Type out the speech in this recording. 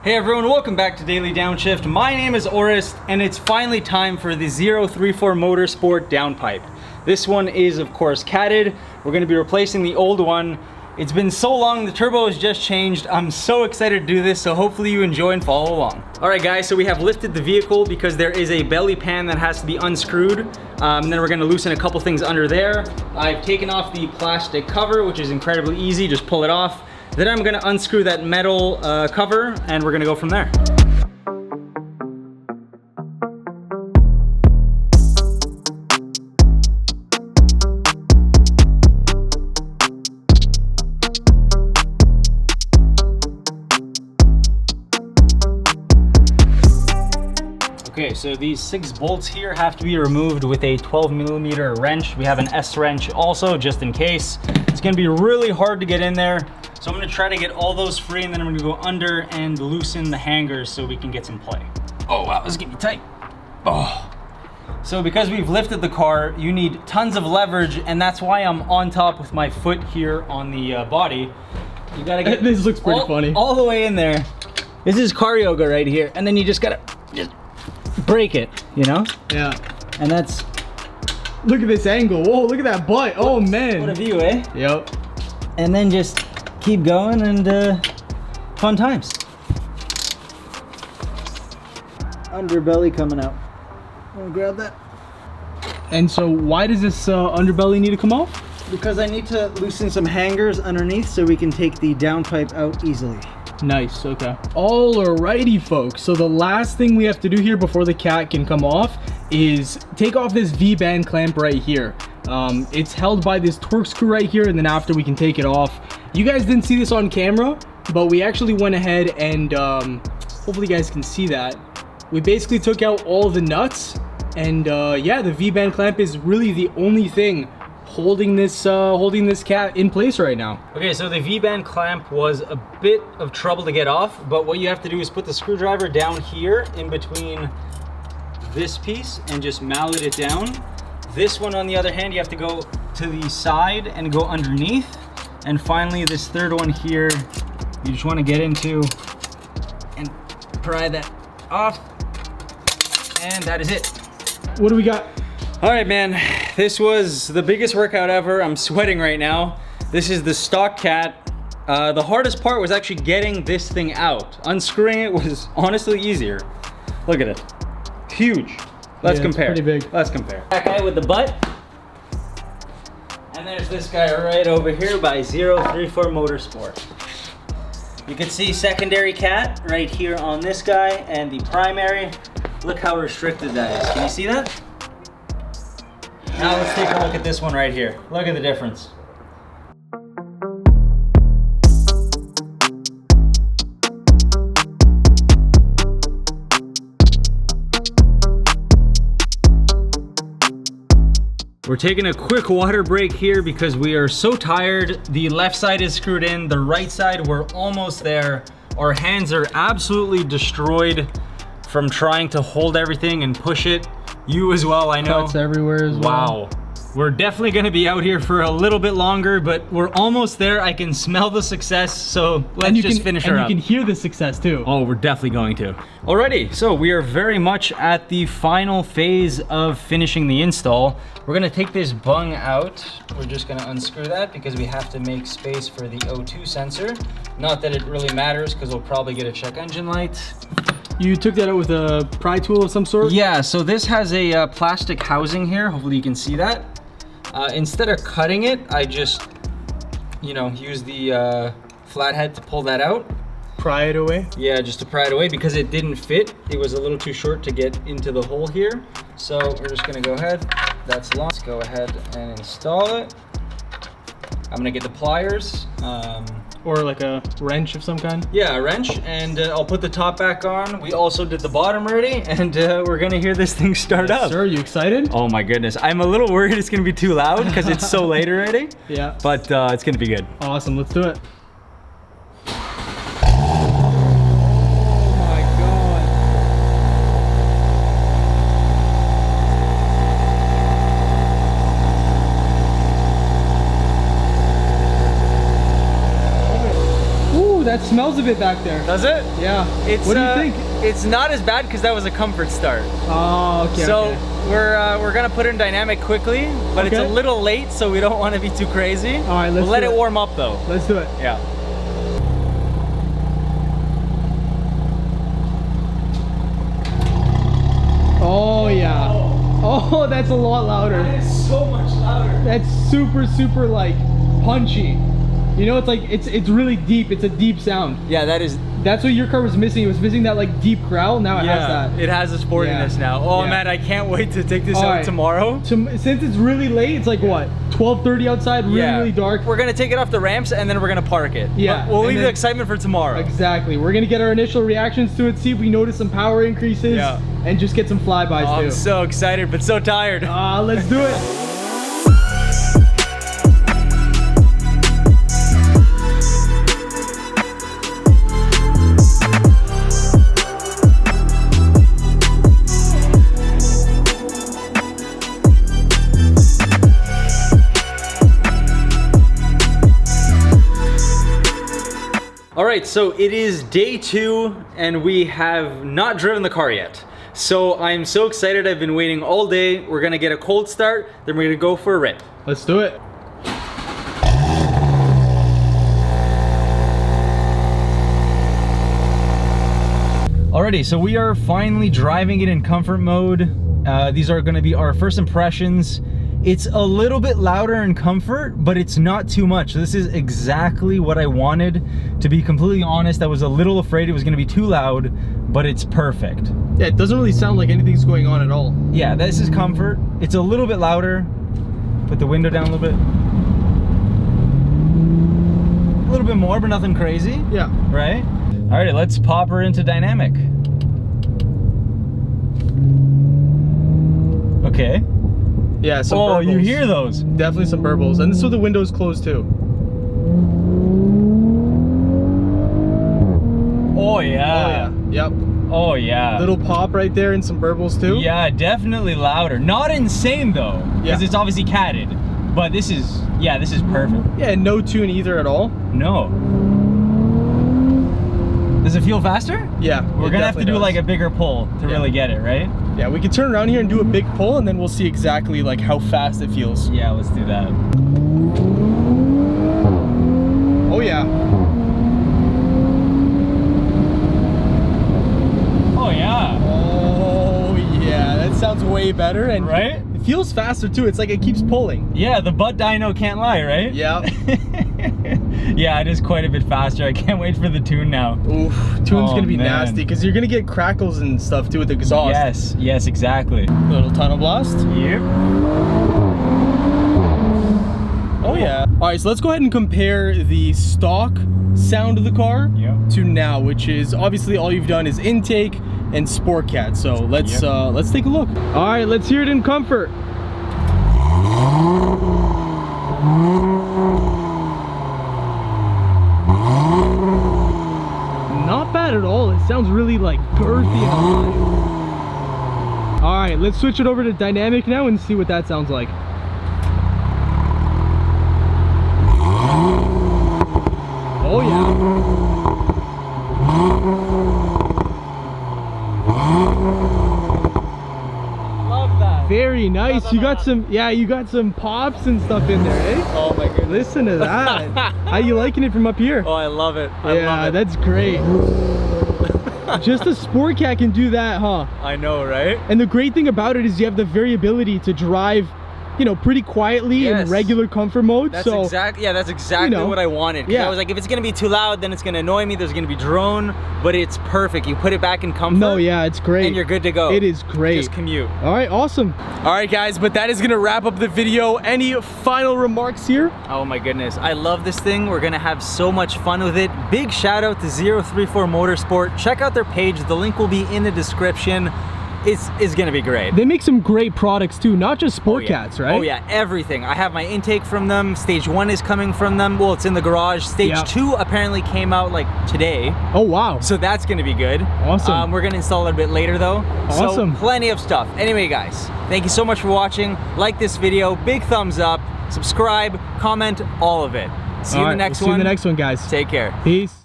Hey everyone, welcome back to Daily Downshift. My name is Orest, and it's finally time for the 034 Motorsport Downpipe. This one is, of course, catted. We're going to be replacing the old one. It's been so long, the turbo has just changed. I'm so excited to do this, so hopefully you enjoy and follow along. Alright guys, so we have lifted the vehicle because there is a belly pan that has to be unscrewed. And then we're going to loosen a couple things under there. I've taken off the plastic cover, which is incredibly easy, just pull it off. Then I'm gonna unscrew that metal cover and we're gonna go from there. Okay, so these 6 bolts here have to be removed with a 12mm wrench. We have an S wrench also, just in case. It's gonna be really hard to get in there. So I'm gonna try to get all those free, and then I'm gonna go under and loosen the hangers so we can get some play. Oh wow, this is getting tight. Oh. So because we've lifted the car, you need tons of leverage, and that's why I'm on top with my foot here on the body. You gotta get this looks pretty funny. All the way in there. This is car yoga right here, and then you just gotta break it, you know? Yeah. And that's... Look at this angle. Whoa, look at that butt. Oh man. What a view, eh? Yep. And then just keep going and fun times. Underbelly coming out. Wanna grab that? And so why does this underbelly need to come off? Because I need to loosen some hangers underneath so we can take the downpipe out easily. Nice, okay. Alrighty folks, so the last thing we have to do here before the cat can come off is take off this V-band clamp right here. It's held by this torque screw right here, and then after we can take it off. You guys didn't see this on camera, but we actually went ahead and hopefully you guys can see that. We basically took out all the nuts, and yeah, the V-band clamp is really the only thing holding this cat in place right now. Okay, so the V-band clamp was a bit of trouble to get off, but what you have to do is put the screwdriver down here in between this piece and just mallet it down. This one, on the other hand, you have to go to the side and go underneath. And finally, this third one here, you just want to get into and pry that off. And that is it. What do we got? All right, man, this was the biggest workout ever. I'm sweating right now. This is the stock cat. The hardest part was actually getting this thing out. Unscrewing it was honestly easier. Look at it, huge. Let's compare. It's pretty big. Let's compare. That guy with the butt. And there's this guy right over here by 034 Motorsport. You can see secondary cat right here on this guy, and the primary. Look how restricted that is. Can you see that? Now let's take a look at this one right here. Look at the difference. We're taking a quick water break here because we are so tired. The left side is screwed in, the right side, we're almost there. Our hands are absolutely destroyed from trying to hold everything and push it. You as well, I know. Cuts everywhere as well. Wow. We're definitely gonna be out here for a little bit longer, but we're almost there. I can smell the success, so let's just finish her up. And you can hear the success too. Oh, we're definitely going to. Alrighty, so we are very much at the final phase of finishing the install. We're gonna take this bung out. We're just gonna unscrew that because we have to make space for the O2 sensor. Not that it really matters because we'll probably get a check engine light. You took that out with a pry tool of some sort? Yeah, so this has a plastic housing here. Hopefully you can see that. Instead of cutting it, I just, you know, use the flathead to pull that out. Pry it away? Yeah, just to pry it away because it didn't fit. It was a little too short to get into the hole here. So we're just gonna go ahead. That's long. Let's go ahead and install it. I'm gonna get the pliers. Or like a wrench of some kind? Yeah, a wrench, and I'll put the top back on. We also did the bottom already, and we're gonna hear this thing start up. Sir, you excited? Oh my goodness. I'm a little worried it's gonna be too loud because it's so late already. Yeah. But it's gonna be good. Awesome, let's do it. That smells smells a bit back there. Does it? Yeah. What do you think? It's not as bad because that was a comfort start. Oh, okay. So okay. we're gonna put it in dynamic quickly, but it's a little late, so we don't want to be too crazy. All right, let's let it warm up though. Let's do it. Yeah. Oh yeah. Oh, that's a lot louder. That is so much louder. That's super like punchy. You know, it's like it's really deep. It's a deep sound. Yeah, that's what your car was missing. It was missing that like deep growl. Now it has that. It has a sportiness now. Oh man, I can't wait to take this out tomorrow. Since it's really late, it's like what, 12:30 outside, really dark. We're gonna take it off the ramps and then we're gonna park it. Yeah. But we'll leave the excitement for tomorrow. Exactly. We're gonna get our initial reactions to it, see if we notice some power increases, and just get some flybys too. I'm so excited, but so tired. Let's do it. All right, so it is day 2 and we have not driven the car yet. So I'm so excited. I've been waiting all day. We're gonna get a cold start, then we're gonna go for a rip. Let's do it. Alrighty, so we are finally driving it in comfort mode. These are gonna be our first impressions. It's a little bit louder in comfort, but it's not too much. This is exactly what I wanted. To be completely honest, I was a little afraid it was gonna be too loud, but it's perfect. Yeah, it doesn't really sound like anything's going on at all. Yeah, this is comfort. It's a little bit louder. Put the window down a little bit. A little bit more, but nothing crazy. Yeah. Right? Alrighty, let's pop her into dynamic. Okay. Yeah, some burbles. You hear those? Definitely some burbles. And this is with the windows closed too. Oh yeah. Yep. Oh yeah. Little pop right there and some burbles too. Yeah, definitely louder. Not insane though, because it's obviously catted. But this is perfect. Yeah, no tune either at all. No. Does it feel faster? Yeah. We're gonna have to do like a bigger pull to really get it, right? Yeah, we can turn around here and do a big pull and then we'll see exactly like how fast it feels. Yeah, let's do that. Oh yeah. Oh yeah. Oh yeah, that sounds way better. And right? It feels faster too. It's like it keeps pulling. Yeah, the butt dyno can't lie, right? Yeah. Yeah, it is quite a bit faster. I can't wait for the tune now. Oof, tune's gonna be nasty because you're gonna get crackles and stuff too with the exhaust. Yes, yes, exactly. Little tunnel blast. Yep. Oh yeah. All right, so let's go ahead and compare the stock sound of the car to now, which is obviously all you've done is intake and Sport Cat. So let's take a look. All right, let's hear it in comfort. Not bad at all. It sounds really like girthy and alive. All right, let's switch it over to dynamic now and see what that sounds like. Oh yeah. Love that. Very nice. You got some, you got some pops and stuff in there, eh? Oh my goodness. Listen to that. How you liking it from up here? Oh, I love it. I love it. That's great. Just a Sport Cat can do that, huh? I know, right? And the great thing about it is you have the variability to drive, you know, pretty quietly in regular comfort mode. That's exactly what I wanted. Yeah. I was like, if it's gonna be too loud, then it's gonna annoy me. There's gonna be drone, but it's perfect. You put it back in comfort. No, yeah, it's great. And you're good to go. It is great. Just commute. All right, awesome. All right, guys, but that is gonna wrap up the video. Any final remarks here? Oh my goodness, I love this thing. We're gonna have so much fun with it. Big shout out to 034 Motorsport. Check out their page. The link will be in the description. It's gonna be great. They make some great products too, not just Sport Cats, right? Oh yeah, everything. I have my intake from them. Stage 1 is coming from them. Well, it's in the garage. Stage 2 apparently came out like today. Oh wow. So that's gonna be good. Awesome. We're gonna install it a bit later though. Awesome. So plenty of stuff. Anyway guys, thank you so much for watching. Like this video, big thumbs up, subscribe, comment, all of it. See you in the next one. See you in the next one, guys. Take care. Peace.